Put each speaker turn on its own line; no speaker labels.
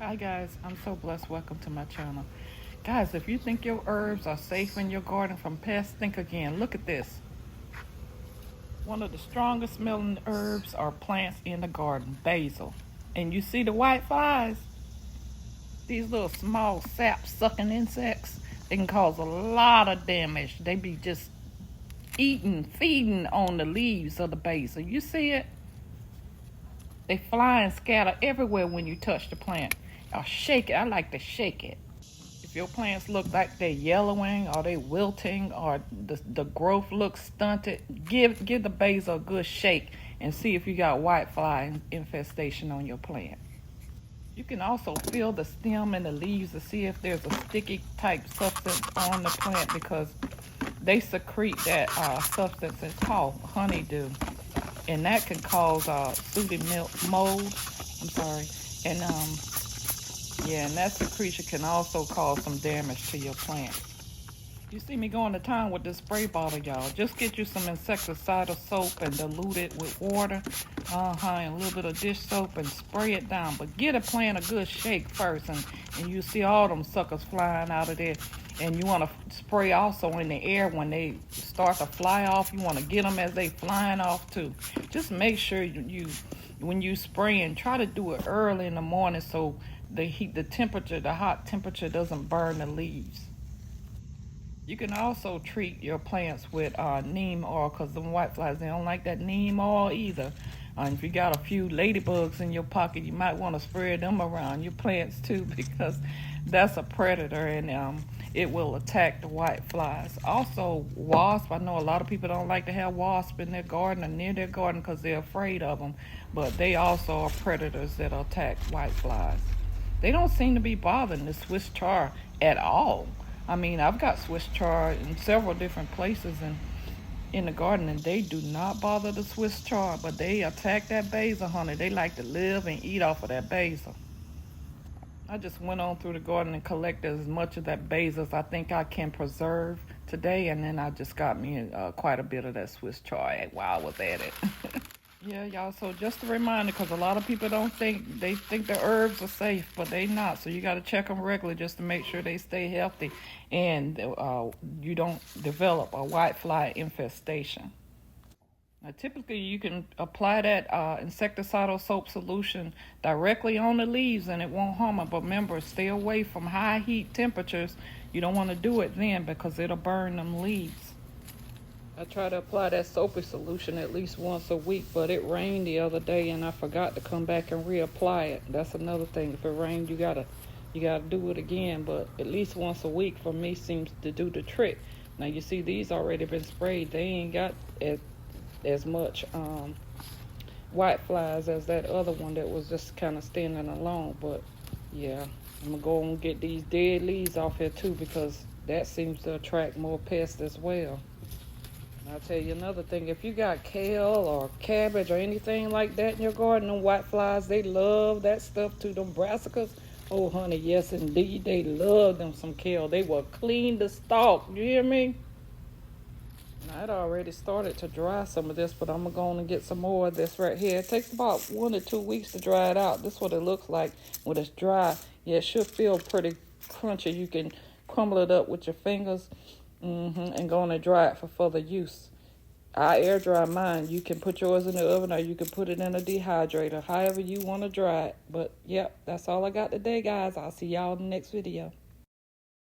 Hi guys, I'm SoBlezz. Welcome to my channel. Guys, if you think your herbs are safe in your garden from pests, think again. Look at this. One of the strongest smelling herbs or plants in the garden, basil. And you see the white flies? These little small sap sucking insects, they can cause a lot of damage. They be just eating, feeding on the leaves of the basil. You see it? They fly and scatter everywhere when you touch the plant. I'll shake it. I like to shake it. If your plants look like they're yellowing or they wilting or the growth looks stunted, give the basil a good shake and see if you got whitefly infestation on your plant. You can also feel the stem and the leaves to see if there's a sticky type substance on the plant because they secrete that substance. It's called honeydew, and that can cause sooty mold. I'm sorry, and yeah, and that secretion can also cause some damage to your plant. You see me going to town with this spray bottle, y'all. Just get you some insecticidal soap and dilute it with water, and a little bit of dish soap and spray it down. But get a plant a good shake first, and you see all them suckers flying out of there. And you want to spray also in the air when they start to fly off. You want to get them as they flying off too. Just make sure when you spraying, try to do it early in the morning so the hot temperature doesn't burn the leaves. You can also treat your plants with neem oil because the whiteflies, they don't like that neem oil either. If you got a few ladybugs in your pocket, you might want to spread them around your plants too because that's a predator and it will attack the whiteflies. Also, wasp. I know a lot of people don't like to have wasps in their garden or near their garden because they're afraid of them, but they also are predators that attack whiteflies. They don't seem to be bothering the Swiss char at all. I mean, I've got Swiss char in several different places in the garden, and they do not bother the Swiss char, but they attack that basil, honey. They like to live and eat off of that basil. I just went on through the garden and collected as much of that basil as I think I can preserve today, and then I just got me quite a bit of that Swiss char while I was at it. Yeah, y'all, so just a reminder, because a lot of people they think the herbs are safe, but they not. So you got to check them regularly just to make sure they stay healthy and you don't develop a whitefly infestation. Now, typically, you can apply that insecticidal soap solution directly on the leaves and it won't harm them. But remember, stay away from high heat temperatures. You don't want to do it then because it'll burn them leaves. I try to apply that soapy solution at least once a week, but it rained the other day and I forgot to come back and reapply it. That's another thing. If it rained, you gotta do it again, but at least once a week for me seems to do the trick. Now you see these already been sprayed. They ain't got as much white flies as that other one that was just kind of standing alone. But yeah, I'm gonna go and get these dead leaves off here too because that seems to attract more pests as well. I'll tell you another thing, if you got kale or cabbage or anything like that in your garden, them whiteflies, they love that stuff too, them brassicas. Oh, honey, yes, indeed, they love them some kale. They will clean the stalk, you hear me? Now, it already started to dry some of this, but I'm going to get some more of this right here. It takes about 1 to 2 weeks to dry it out. This is what it looks like when it's dry. Yeah, it should feel pretty crunchy. You can crumble it up with your fingers. And going to dry it for further use. I air dry mine. You can put yours in the oven or you can put it in a dehydrator, however you want to dry it. But yep, that's all I got today, guys. I'll see y'all in the next video.